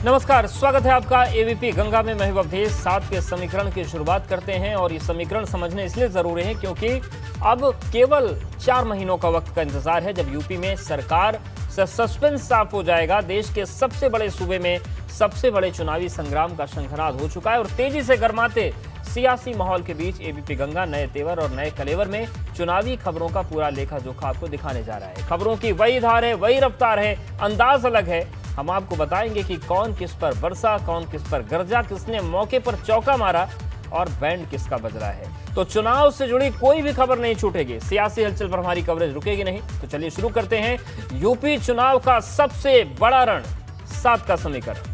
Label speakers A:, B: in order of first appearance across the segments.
A: नमस्कार, स्वागत है आपका एबीपी गंगा में। मैं हूं अवधेश। 7 के समीकरण की शुरुआत करते हैं और ये समीकरण समझने इसलिए जरूरी है क्योंकि अब केवल 4 महीनों का वक्त का इंतजार है जब यूपी में सरकार से सस्पेंस साफ हो जाएगा। देश के सबसे बड़े सूबे में सबसे बड़े चुनावी संग्राम का शंखनाद हो चुका है और तेजी से गर्माते सियासी माहौल के बीच एबीपी गंगा नए तेवर और नए कलेवर में चुनावी खबरों का पूरा लेखा जोखा आपको दिखाने जा रहा है। खबरों की वही धार है, वही रफ्तार है, अंदाज अलग है। हम आपको बताएंगे कि कौन किस पर बरसा, कौन किस पर गरजा, किसने मौके पर चौका मारा और बैंड किसका बज रहा है। तो चुनाव से जुड़ी कोई भी खबर नहीं छूटेगी। सियासी हलचल पर हमारी कवरेज रुकेगी नहीं। तो चलिए शुरू करते हैं यूपी चुनाव का सबसे बड़ा रण, 7 का समीकरण।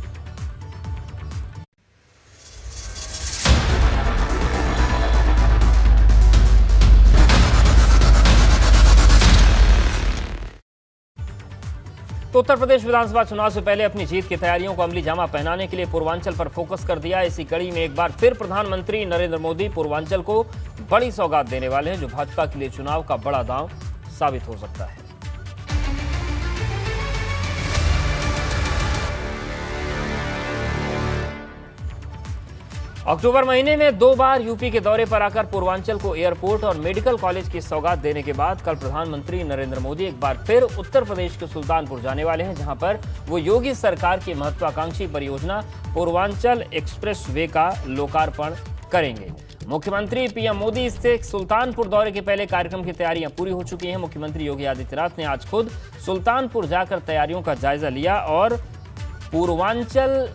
A: तो उत्तर प्रदेश विधानसभा चुनाव से पहले अपनी जीत की तैयारियों को अमली जामा पहनाने के लिए पूर्वांचल पर फोकस कर दिया। इसी कड़ी में एक बार फिर प्रधानमंत्री नरेंद्र मोदी पूर्वांचल को बड़ी सौगात देने वाले हैं, जो भाजपा के लिए चुनाव का बड़ा दांव साबित हो सकता है। अक्टूबर महीने में 2 बार यूपी के दौरे पर आकर पूर्वांचल को एयरपोर्ट और मेडिकल कॉलेज की सौगात देने के बाद कल प्रधानमंत्री नरेंद्र मोदी एक बार फिर उत्तर प्रदेश के सुल्तानपुर जाने वाले हैं, जहां पर वो योगी सरकार की महत्वाकांक्षी परियोजना पूर्वांचल एक्सप्रेस वे का लोकार्पण करेंगे। मुख्यमंत्री पीएम मोदी से सुल्तानपुर दौरे के पहले कार्यक्रम की तैयारियां पूरी हो चुकी हैं। मुख्यमंत्री योगी आदित्यनाथ ने आज खुद सुल्तानपुर जाकर तैयारियों का जायजा लिया और पूर्वांचल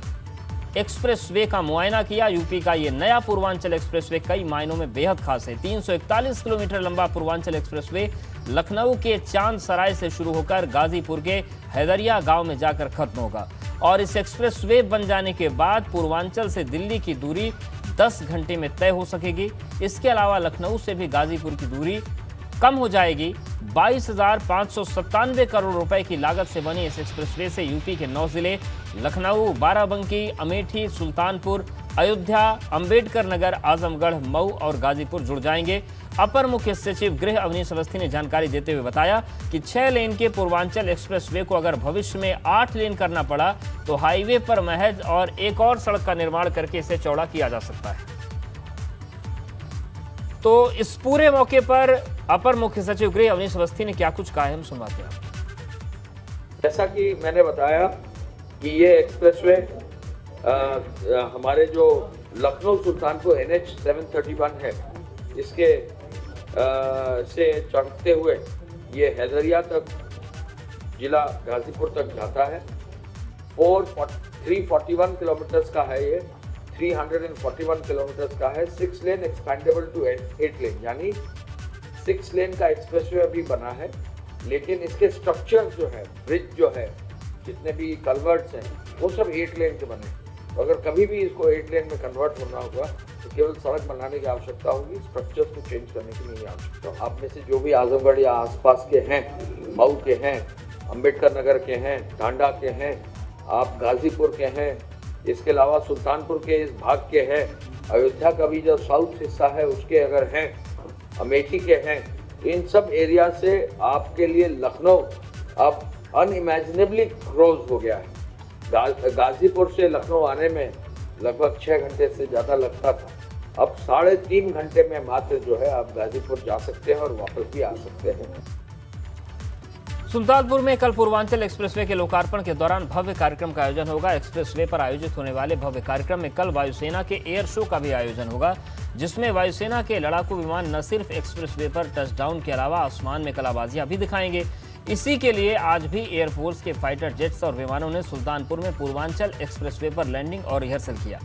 A: एक्सप्रेसवे का मुआयना किया। यूपी का ये नया पूर्वांचल एक्सप्रेसवे कई मायनों में बेहद खास है। 341 किलोमीटर लंबा पूर्वांचल एक्सप्रेसवे लखनऊ के चांद सराय से शुरू होकर गाजीपुर के हैदरिया गांव में जाकर खत्म होगा और इस एक्सप्रेसवे बन जाने के बाद पूर्वांचल से दिल्ली की दूरी 10 घंटे में तय हो सकेगी। इसके अलावा लखनऊ से भी गाजीपुर की दूरी कम हो जाएगी। 22,597 करोड़ रुपए की लागत से बनी इस एक्सप्रेसवे से यूपी के 9 जिले लखनऊ, बाराबंकी, अमेठी, सुल्तानपुर, अयोध्या, अंबेडकर नगर, आजमगढ़, मऊ और गाजीपुर जुड़ जाएंगे। अपर मुख्य सचिव गृह अवनीश अवस्थी ने जानकारी देते हुए बताया कि 6 लेन के पूर्वांचल एक्सप्रेसवे को अगर भविष्य में 8 लेन करना पड़ा तो हाईवे पर महज और एक और सड़क का निर्माण करके इसे चौड़ा किया जा सकता है। तो इस पूरे मौके पर अपर मुख्य सचिव गृह अवनीश अवस्थी ने क्या कुछ कहा है, हम सुनवाते हैं।
B: जैसा कि मैंने बताया कि ये एक्सप्रेसवे हमारे जो लखनऊ सुल्तानपुर NH 731 है, इसके से चढ़ते हुए ये हैदरिया तक, जिला गाजीपुर तक जाता है। 341 किलोमीटर्स का है ये, 341 किलोमीटर्स का है। 6 लेन एक्सपेंडेबल टू 8 लेन, यानी 6 लेन का एक्सप्रेसवे अभी बना है, लेकिन इसके स्ट्रक्चर जो है, ब्रिज जो है, जितने भी कलवर्ट्स हैं, वो सब 8 लेन के बने। तो अगर कभी भी इसको 8 लेन में कन्वर्ट होना होगा तो केवल सड़क बनाने की आवश्यकता होगी, स्ट्रक्चर्स को चेंज करने की नहीं आवश्यकता। आप में से जो भी आजमगढ़ या आसपास के हैं, मऊ के हैं, अंबेडकर नगर के हैं, टांडा के हैं, आप गाजीपुर के हैं, इसके अलावा सुल्तानपुर के इस भाग के हैं, अयोध्या का भी जो साउथ हिस्सा है उसके अगर हैं, अमेठी के हैं, इन सब एरिया से आपके लिए लखनऊ अब अनइमेजिनेबली क्लोज हो गया है। गाजीपुर से लखनऊ आने में लगभग 6 घंटे से ज़्यादा लगता था, अब 3.5 घंटे में मात्र जो है आप गाजीपुर जा सकते हैं और वापस भी आ सकते हैं।
A: सुल्तानपुर में कल पूर्वांचल एक्सप्रेसवे के लोकार्पण के दौरान भव्य कार्यक्रम का आयोजन होगा। एक्सप्रेसवे पर आयोजित होने वाले भव्य कार्यक्रम में कल वायुसेना के एयर शो का भी आयोजन होगा, जिसमें वायुसेना के लड़ाकू विमान न सिर्फ एक्सप्रेसवे पर टचडाउन के अलावा आसमान में कलाबाजियां भी दिखाएंगे। इसी के लिए आज भी एयरफोर्स के फाइटर जेट्स और विमानों ने सुल्तानपुर में पूर्वांचल एक्सप्रेसवे पर लैंडिंग और रिहर्सल किया।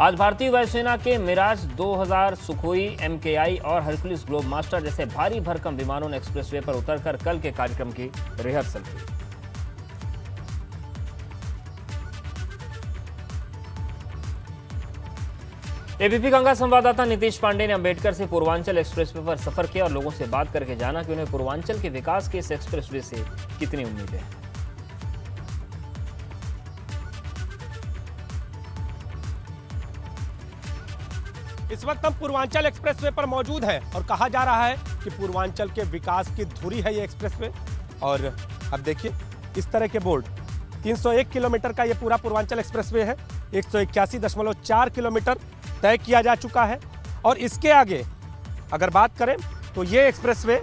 A: आज भारतीय वायुसेना के मिराज 2000, सुखोई, MKI और हरकुलिस ग्लोब मास्टर जैसे भारी भरकम विमानों ने एक्सप्रेसवे पर उतरकर कल के कार्यक्रम की रिहर्सल की। एबीपी गंगा संवाददाता नीतीश पांडे ने अंबेडकर से पूर्वांचल एक्सप्रेसवे पर सफर किया और लोगों से बात करके जाना कि उन्हें पूर्वांचल के विकास के इस एक्सप्रेसवे से कितनी उम्मीदें हैं।
C: इस वक्त हम पूर्वांचल एक्सप्रेसवे पर मौजूद हैं और कहा जा रहा है कि पूर्वांचल के विकास की धुरी है ये एक्सप्रेसवे। और अब देखिए इस तरह के बोर्ड 301 किलोमीटर का ये पूरा पूर्वांचल एक्सप्रेसवे है। 181.4 किलोमीटर तय किया जा चुका है। और इसके आगे अगर बात करें तो ये एक्सप्रेसवे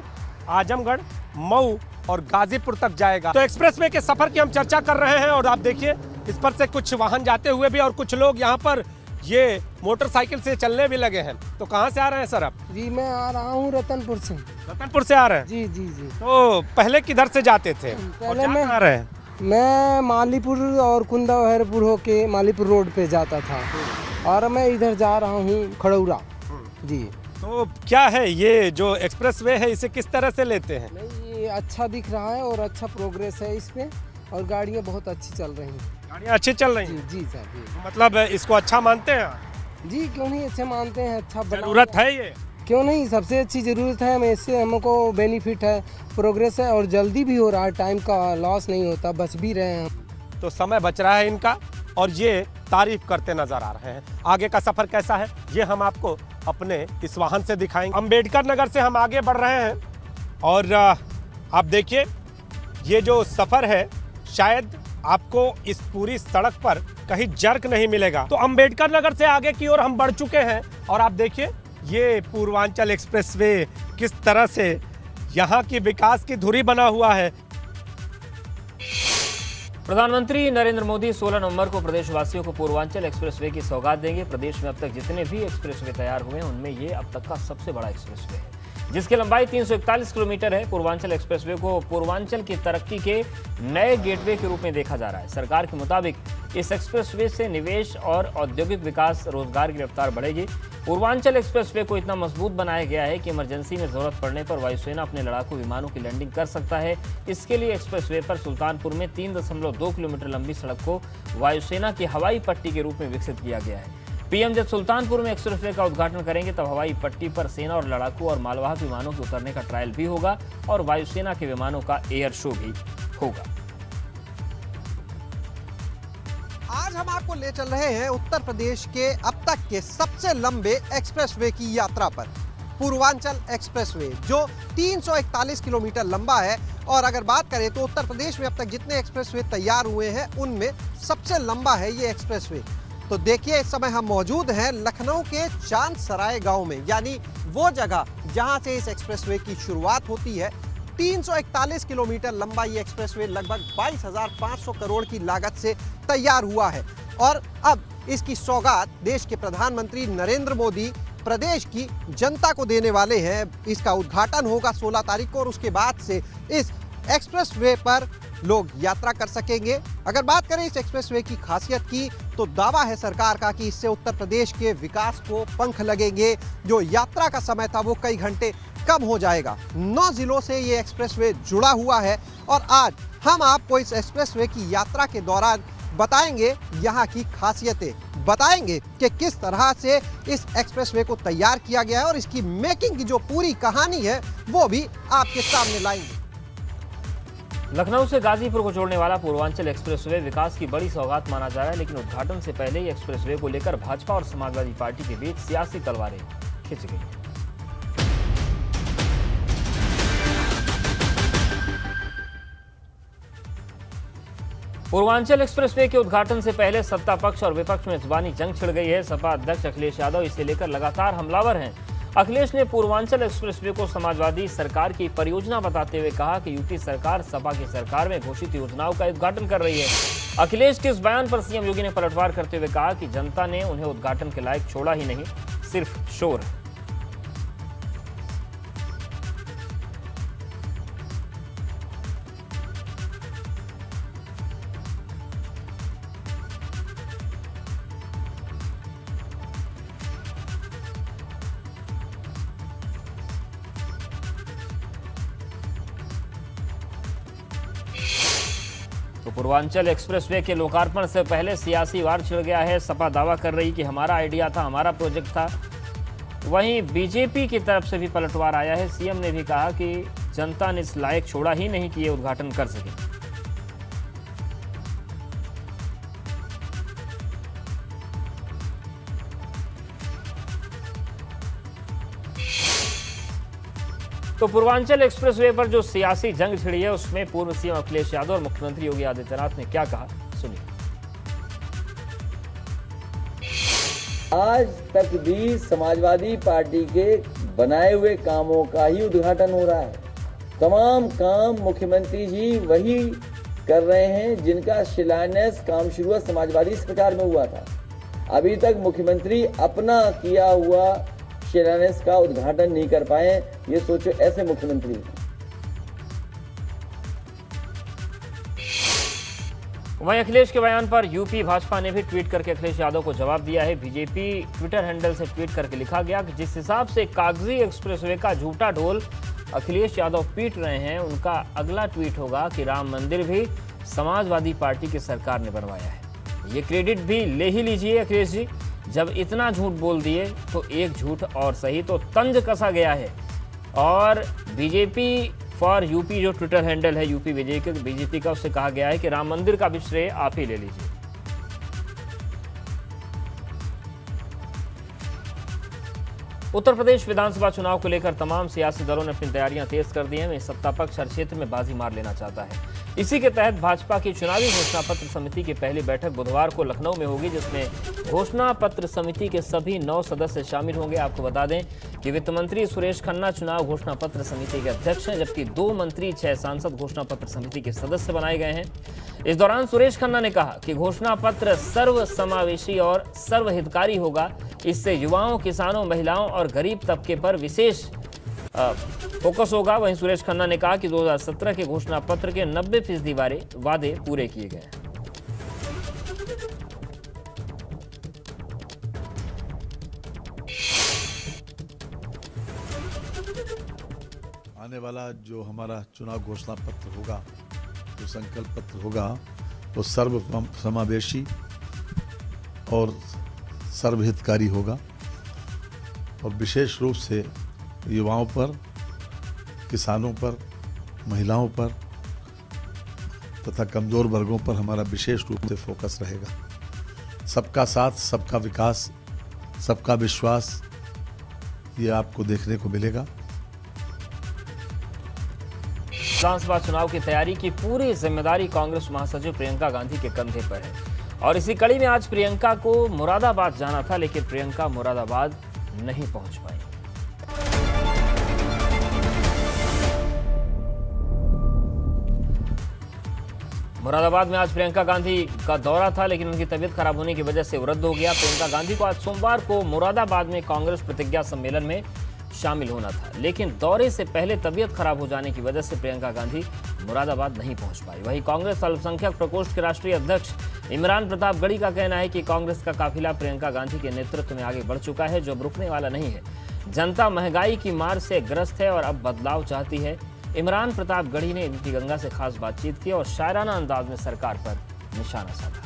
C: आजमगढ़, मऊ और गाजीपुर तक जाएगा। तो एक्सप्रेसवे के सफर की हम चर्चा कर रहे हैं और आप देखिए इस पर से कुछ वाहन जाते हुए भी और कुछ लोग यहाँ पर ये मोटरसाइकिल से चलने भी लगे हैं। तो कहाँ से आ रहे हैं सर आप?
D: जी मैं आ रहा हूँ रतनपुर से।
C: रतनपुर से आ रहे हैं?
D: जी जी जी।
C: तो पहले किधर से जाते थे और
D: पहले
C: जा
D: मैं
C: कहाँ रहे हैं?
D: मैं मालीपुर और कुंदावहरपुर होके मालीपुर रोड पे जाता था और मैं इधर जा रहा हूँ खड़ौरा। जी।
C: तो क्या है ये जो एक्सप्रेसवे है, इसे किस तरह से लेते हैं?
D: नहीं ये अच्छा दिख रहा है और अच्छा प्रोग्रेस है इस पे और गाड़ियाँ बहुत अच्छी चल रही हैं।
C: गाड़ियाँ अच्छी चल रही
D: जी
C: हैं?
D: जी सर जी।
C: मतलब इसको अच्छा मानते हैं?
D: जी क्यों नहीं, अच्छे मानते हैं, अच्छा
C: जरूरत है ये?
D: क्यों नहीं, सबसे अच्छी ज़रूरत है। हमें इससे हमको बेनिफिट है, प्रोग्रेस है और जल्दी भी हो रहा है, टाइम का लॉस नहीं होता, बच भी रहे हैं हम।
C: तो समय बच रहा है इनका और ये तारीफ करते नजर आ रहे हैं। आगे का सफर कैसा है ये हम आपको अपने इस वाहन से दिखाएंगे। अम्बेडकर नगर से हम आगे बढ़ रहे हैं और आप देखिए ये जो सफर है शायद आपको इस पूरी सड़क पर कहीं जर्क नहीं मिलेगा। तो अम्बेडकर नगर से आगे की ओर हम बढ़ चुके हैं और आप देखिए ये पूर्वांचल एक्सप्रेसवे किस तरह से यहाँ की विकास की धुरी बना हुआ है।
A: प्रधानमंत्री नरेंद्र मोदी 16 नवंबर को प्रदेशवासियों को पूर्वांचल एक्सप्रेसवे की सौगात देंगे। प्रदेश में अब तक जितने भी एक्सप्रेसवे तैयार हुए हैं उनमें ये अब तक का सबसे बड़ा एक्सप्रेसवे है, जिसकी लंबाई 341 किलोमीटर है। पूर्वांचल एक्सप्रेसवे को पूर्वांचल की तरक्की के नए गेटवे के रूप में देखा जा रहा है। सरकार के मुताबिक इस एक्सप्रेसवे से निवेश और औद्योगिक विकास, रोजगार की रफ्तार बढ़ेगी। पूर्वांचल एक्सप्रेसवे को इतना मजबूत बनाया गया है कि इमरजेंसी में जरूरत पड़ने पर वायुसेना अपने लड़ाकू विमानों की लैंडिंग कर सकता है। इसके लिए एक्सप्रेसवे पर सुल्तानपुर में 3.2 किलोमीटर लंबी सड़क को वायुसेना की हवाई पट्टी के रूप में विकसित किया गया है। पीएम जब सुल्तानपुर में एक्सप्रेसवे का उद्घाटन करेंगे तब हवाई पट्टी पर सेना और लड़ाकू और मालवाहक विमानों के उतरने का ट्रायल भी होगा और वायुसेना के विमानों का एयर शो भी होगा।
E: आज हम आपको ले चल रहे हैं उत्तर प्रदेश के अब तक के सबसे लंबे एक्सप्रेसवे की यात्रा पर। पूर्वांचल एक्सप्रेसवे जो 341 किलोमीटर लंबा है और अगर बात करें तो उत्तर प्रदेश में अब तक जितने एक्सप्रेसवे तैयार हुए हैं उनमें सबसे लंबा है ये एक्सप्रेसवे। तो देखिए इस समय हम मौजूद हैं लखनऊ के चांद सराय गांव में, यानी वो जगह जहां से इस एक्सप्रेसवे की शुरुआत होती है। 341 किलोमीटर लंबा ये एक्सप्रेसवे लगभग 22,500 करोड़ की लागत से तैयार हुआ है और अब इसकी सौगात देश के प्रधानमंत्री नरेंद्र मोदी प्रदेश की जनता को देने वाले हैं। इसका उद्घाटन होगा 16 तारीख को और उसके बाद से इस एक्सप्रेसवे पर लोग यात्रा कर सकेंगे। अगर बात करें इस एक्सप्रेसवे की खासियत की तो दावा है सरकार का कि इससे उत्तर प्रदेश के विकास को पंख लगेंगे। जो यात्रा का समय था वो कई घंटे कम हो जाएगा। 9 जिलों से ये एक्सप्रेसवे जुड़ा हुआ है और आज हम आपको इस एक्सप्रेसवे की यात्रा के दौरान बताएंगे यहाँ की खासियतें, बताएंगे कि किस तरह से इस एक्सप्रेसवे को तैयार किया गया है और इसकी मेकिंग की जो पूरी कहानी है वो भी आपके सामने लाएंगे।
A: लखनऊ से गाजीपुर को जोड़ने वाला पूर्वांचल एक्सप्रेसवे विकास की बड़ी सौगात माना जा रहा है, लेकिन उद्घाटन से पहले ही एक्सप्रेसवे को लेकर भाजपा और समाजवादी पार्टी के बीच सियासी तलवारें खिंच गई। पूर्वांचल एक्सप्रेसवे के उद्घाटन से पहले सत्ता पक्ष और विपक्ष में जुबानी जंग छिड़ गई है। सपा अध्यक्ष अखिलेश यादव इसे लेकर लगातार हमलावर हैं। अखिलेश ने पूर्वांचल एक्सप्रेसवे को समाजवादी सरकार की परियोजना बताते हुए कहा कि यूपी सरकार सपा की सरकार में घोषित योजनाओं का उद्घाटन कर रही है। अखिलेश के इस बयान पर सीएम योगी ने पलटवार करते हुए कहा कि जनता ने उन्हें उद्घाटन के लायक छोड़ा ही नहीं, सिर्फ शोर है। तो पूर्वांचल एक्सप्रेसवे के लोकार्पण से पहले सियासी वार छिड़ गया है। सपा दावा कर रही कि हमारा आइडिया था, हमारा प्रोजेक्ट था। वहीं बीजेपी की तरफ से भी पलटवार आया है। सीएम ने भी कहा कि जनता ने इस लायक छोड़ा ही नहीं कि ये उद्घाटन कर सके। तो पूर्वांचल एक्सप्रेसवे पर जो सियासी जंग छिड़ी है उसमें पूर्व सीएम अखिलेश यादव और मुख्यमंत्री योगी आदित्यनाथ ने क्या कहा, सुनिए।
F: आज तक भी समाजवादी पार्टी के बनाए हुए कामों का ही उद्घाटन हो रहा है। तमाम काम मुख्यमंत्री जी वही कर रहे हैं जिनका शिलान्यास काम शुरुआत समाजवादी सरकार में हुआ था। अभी तक मुख्यमंत्री अपना किया हुआ शिलान्यास का उद्घाटन नहीं कर पाए। ये सोचो, ऐसे मुख्यमंत्री।
A: वहीं अखिलेश के बयान पर यूपी भाजपा ने भी ट्वीट करके अखिलेश यादव को जवाब दिया है। बीजेपी ट्विटर हैंडल से ट्वीट करके लिखा गया कि जिस हिसाब से कागजी एक्सप्रेसवे का झूठा ढोल अखिलेश यादव पीट रहे हैं, उनका अगला ट्वीट होगा कि राम मंदिर भी समाजवादी पार्टी की सरकार ने बनवाया है। ये क्रेडिट भी ले ही लीजिए अखिलेश जी, जब इतना झूठ बोल दिए तो एक झूठ और सही तो तंज कसा गया है। और बीजेपी फॉर यूपी जो ट्विटर हैंडल है यूपी बीजेपी का, उससे कहा गया है कि राम मंदिर का भी श्रेय आप ही ले लीजिए। उत्तर प्रदेश विधानसभा चुनाव को लेकर तमाम सियासी दलों ने अपनी तैयारियां तेज कर दी हैं। सत्ता पक्ष हर क्षेत्र में बाजी मार लेना चाहता है। इसी के तहत भाजपा की चुनावी घोषणा पत्र समिति की पहली बैठक बुधवार को लखनऊ में होगी, जिसमें घोषणा पत्र समिति के सभी 9 सदस्य शामिल होंगे। आपको बता दें कि वित्त मंत्री सुरेश खन्ना चुनाव घोषणा पत्र समिति के अध्यक्ष हैं, जबकि 2 मंत्री 6 सांसद घोषणा पत्र समिति के सदस्य बनाए गए हैं। इस दौरान सुरेश खन्ना ने कहा कि घोषणा पत्र सर्व समावेशी और सर्वहितकारी होगा। इससे युवाओं, किसानों, महिलाओं और गरीब तबके पर विशेष फोकस होगा। वहीं सुरेश खन्ना ने कहा कि 2017 के घोषणा पत्र के 90% वादे पूरे किए गए।
G: आने वाला जो हमारा चुनाव घोषणा पत्र होगा, जो संकल्प पत्र होगा, वो सर्व समावेशी और सर्वहितकारी होगा और विशेष रूप से युवाओं पर, किसानों पर, महिलाओं पर तथा कमजोर वर्गों पर हमारा विशेष रूप से फोकस रहेगा। सबका साथ, सबका विकास, सबका विश्वास, ये आपको देखने को मिलेगा।
A: विधानसभा चुनाव की तैयारी की पूरी जिम्मेदारी कांग्रेस महासचिव प्रियंका गांधी के कंधे पर है और इसी कड़ी में आज प्रियंका को मुरादाबाद जाना था, लेकिन प्रियंका मुरादाबाद नहीं पहुंच पाई। मुरादाबाद में आज प्रियंका गांधी का दौरा था, लेकिन उनकी तबीयत खराब होने की वजह से वो रद्द हो गया। प्रियंका गांधी को आज सोमवार को मुरादाबाद में कांग्रेस प्रतिज्ञा सम्मेलन में शामिल होना था, लेकिन दौरे से पहले तबीयत खराब हो जाने की वजह से प्रियंका गांधी मुरादाबाद नहीं पहुंच पाई। वहीं कांग्रेस अल्पसंख्यक प्रकोष्ठ के राष्ट्रीय अध्यक्ष इमरान प्रतापगढ़ी का कहना है कि कांग्रेस का काफिला प्रियंका गांधी के नेतृत्व में आगे बढ़ चुका है, जो अब रुकने वाला नहीं है। जनता महंगाई की मार से ग्रस्त है और अब बदलाव चाहती है। इमरान प्रतापगढ़ी ने एबीपी गंगा से खास बातचीत की और शायराना अंदाज में सरकार पर निशाना साधा।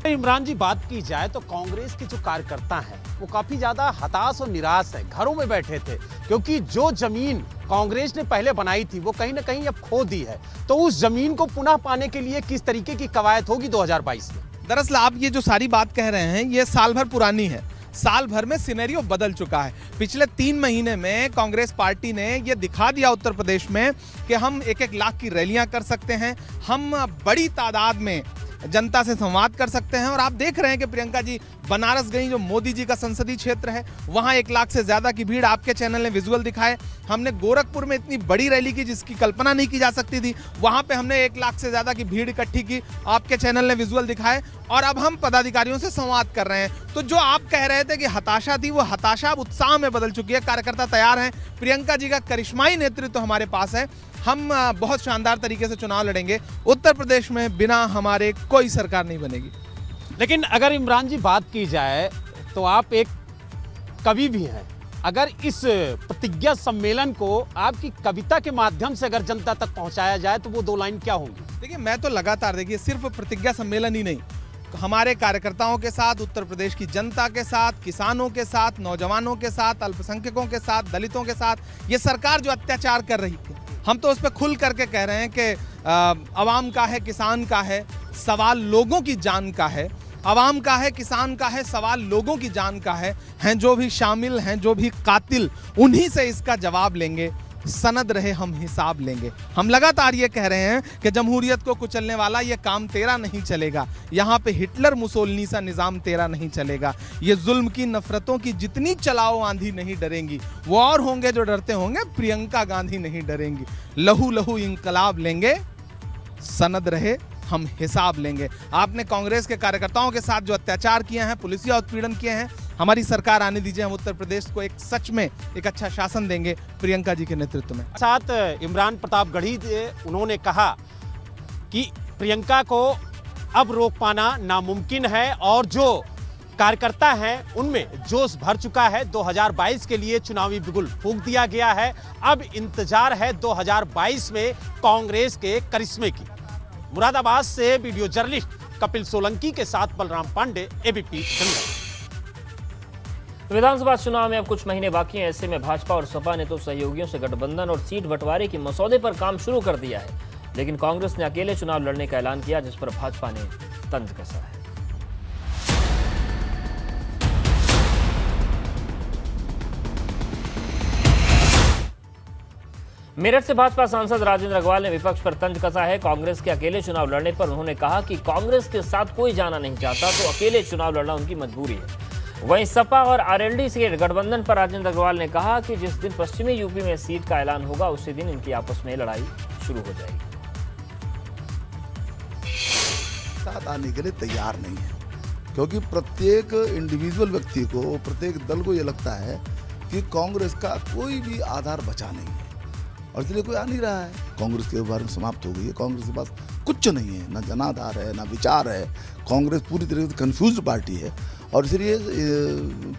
H: इमरान जी, बात की जाए तो कांग्रेस के जो कार्यकर्ता हैं वो काफी ज्यादा हताश और निराश है, घरों में बैठे थे, क्योंकि जो जमीन कांग्रेस ने पहले बनाई थी वो कहीं ना कहीं अब खो दी है। तो उस जमीन को पुनः पाने के लिए किस तरीके की कवायद होगी 2022 में?
I: दरअसल आप ये जो सारी बात कह रहे हैं ये साल भर पुरानी है। साल भर में सिनेरियो बदल चुका है। पिछले 3 महीने में कांग्रेस पार्टी ने ये दिखा दिया उत्तर प्रदेश में कि हम 1-1 लाख की रैलियां कर सकते हैं, हम बड़ी तादाद में जनता से संवाद कर सकते हैं। और आप देख रहे हैं कि प्रियंका जी बनारस गई, जो मोदी जी का संसदीय क्षेत्र है, वहां 1 लाख से ज्यादा की भीड़, आपके चैनल ने विजुअल दिखाए। हमने गोरखपुर में इतनी बड़ी रैली की जिसकी कल्पना नहीं की जा सकती थी, वहां पे हमने 1 लाख से ज्यादा की भीड़ इकट्ठी की, आपके चैनल ने विजुअल दिखाए। और अब हम पदाधिकारियों से संवाद कर रहे हैं। तो जो आप कह रहे थे कि हताशा थी, वो हताशा अब उत्साह में बदल चुकी है। कार्यकर्ता तैयार हैं, प्रियंका जी का करिश्माई नेतृत्व हमारे पास है, हम बहुत शानदार तरीके से चुनाव लड़ेंगे। उत्तर प्रदेश में बिना हमारे कोई सरकार नहीं बनेगी।
H: लेकिन अगर इमरान जी बात की जाए तो आप एक कवि भी हैं। अगर इस प्रतिज्ञा सम्मेलन को आपकी कविता के माध्यम से अगर जनता तक पहुंचाया जाए तो वो 2 लाइन क्या होंगी?
I: देखिए, मैं तो लगातार, देखिए, सिर्फ प्रतिज्ञा सम्मेलन ही नहीं, हमारे कार्यकर्ताओं के साथ, उत्तर प्रदेश की जनता के साथ, किसानों के साथ, नौजवानों के साथ, अल्पसंख्यकों के साथ, दलितों के साथ, ये सरकार जो अत्याचार कर रही है, हम तो उस पर खुल करके कह रहे हैं कि आवाम का है, किसान का है, सवाल लोगों की जान का है। आवाम का है, किसान का है, सवाल लोगों की जान का है। हैं जो भी शामिल हैं, जो भी कातिल, उन्हीं से इसका जवाब लेंगे। सनद रहे हम हिसाब लेंगे। हम लगातार ये कह रहे हैं कि जमहूरियत को कुचलने वाला ये काम तेरा नहीं चलेगा। यहाँ पे हिटलर मुसोलिनी सा निज़ाम तेरा नहीं चलेगा। ये जुल्म की नफरतों की जितनी चलाओ आंधी नहीं डरेंगी। वो और होंगे जो डरते होंगे, प्रियंका गांधी नहीं डरेंगी। लहू लहू इंकलाब लेंगे, सनद रहे हम हिसाब लेंगे। आपने कांग्रेस के कार्यकर्ताओं के साथ जो अत्याचार किए हैं, पुलिसिया उत्पीड़न किए हैं, हमारी सरकार आने दीजिए। हम उत्तर प्रदेश को एक सच में एक अच्छा शासन देंगे प्रियंका जी के नेतृत्व में।
H: साथ इमरान प्रतापगढ़ी उन्होंने कहा कि प्रियंका को अब रोक पाना नामुमकिन है और जो कार्यकर्ता हैं उनमें जोश भर चुका है। 2022 के लिए चुनावी बिगुल फूंक दिया गया है। अब इंतजार है 2022 में कांग्रेस के करिश्मे की। मुरादाबाद से वीडियो जर्नलिस्ट कपिल सोलंकी के साथ बलराम पांडे, एबीपी गंगा।
A: विधानसभा चुनाव में अब कुछ महीने बाकी हैं। ऐसे में भाजपा और सपा ने तो सहयोगियों से गठबंधन और सीट बंटवारे के मसौदे पर काम शुरू कर दिया है, लेकिन कांग्रेस ने अकेले चुनाव लड़ने का ऐलान किया, जिस पर भाजपा ने तंज कसा है। मेरठ से भाजपा सांसद राजेंद्र अग्रवाल ने विपक्ष पर तंज कसा है। कांग्रेस के अकेले चुनाव लड़ने पर उन्होंने कहा कि कांग्रेस के साथ कोई जाना नहीं चाहता, तो अकेले चुनाव लड़ना उनकी मजबूरी है। वहीं सपा और आरएलडी से गठबंधन पर राजेंद्र अग्रवाल ने कहा कि जिस दिन पश्चिमी यूपी में सीट का ऐलान होगा, उसी दिन इनकी आपस में लड़ाई शुरू हो जाएगी।
G: साथ आने के लिए तैयार नहीं है, क्योंकि प्रत्येक इंडिविजुअल व्यक्ति को, प्रत्येक दल को ये लगता है कि कांग्रेस का कोई भी आधार बचा नहीं है और इसलिए कोई आ नहीं रहा है। कांग्रेस के बारे में समाप्त हो गई है। कांग्रेस के पास कुछ नहीं है, ना जनाधार है, ना विचार है। कांग्रेस पूरी तरह से कंफ्यूज्ड पार्टी है और इसलिए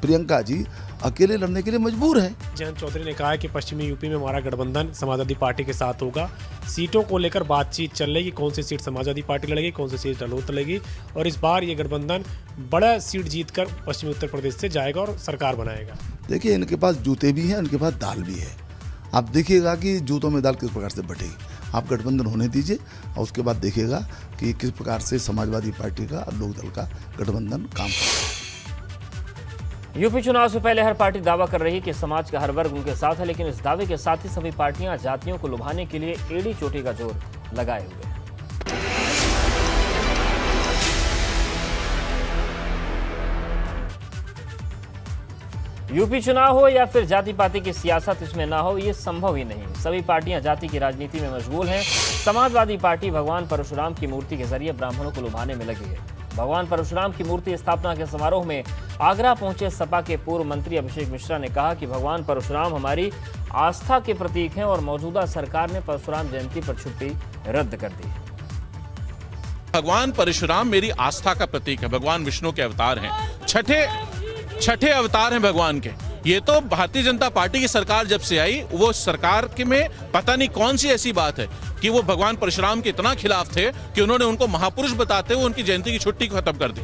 G: प्रियंका जी अकेले लड़ने के लिए मजबूर है।
J: जयंत चौधरी ने कहा है कि पश्चिमी यूपी में हमारा गठबंधन समाजवादी पार्टी के साथ होगा। सीटों को लेकर बातचीत चल रही है, कौन सी सीट समाजवादी पार्टी लड़ेगी, कौन सी सीट रालोद लड़ेगी, और इस बार ये गठबंधन बड़ा सीट जीतकर पश्चिमी उत्तर प्रदेश से जाएगा और सरकार बनाएगा।
G: देखिए, इनके पास जूते भी हैं, इनके पास दाल भी है। आप देखिएगा कि जूतों में दाल किस प्रकार से बटेगी। आप गठबंधन होने दीजिए और उसके बाद देखिएगा कि किस प्रकार से समाजवादी पार्टी का और लोकदल का गठबंधन काम करेगा।
A: यूपी चुनाव से पहले हर पार्टी दावा कर रही है कि समाज का हर वर्ग उनके साथ है, लेकिन इस दावे के साथ ही सभी पार्टियां जातियों को लुभाने के लिए एड़ी चोटी का जोर लगाए हुए हैं। यूपी चुनाव हो या फिर जाति पाति की सियासत इसमें ना हो, ये संभव ही नहीं। सभी पार्टियां जाति की राजनीति में मशगूल हैं। समाजवादी पार्टी भगवान परशुराम की मूर्ति के जरिए ब्राह्मणों को लुभाने में लगी है। भगवान परशुराम की मूर्ति स्थापना के समारोह में आगरा पहुंचे सपा के पूर्व मंत्री अभिषेक मिश्रा ने कहा कि भगवान परशुराम हमारी आस्था के प्रतीक हैं और मौजूदा सरकार ने परशुराम जयंती पर छुट्टी रद्द कर दी।
K: भगवान परशुराम मेरी आस्था का प्रतीक है। भगवान विष्णु के अवतार हैं, छठे अवतार हैं भगवान के। ये तो भारतीय जनता पार्टी की सरकार जब से आई, वो सरकार के में पता नहीं कौन सी ऐसी बात है कि वो भगवान परशुराम के इतना खिलाफ थे कि उन्होंने उनको महापुरुष बताते हुए उनकी जयंती की छुट्टी खत्म कर दी।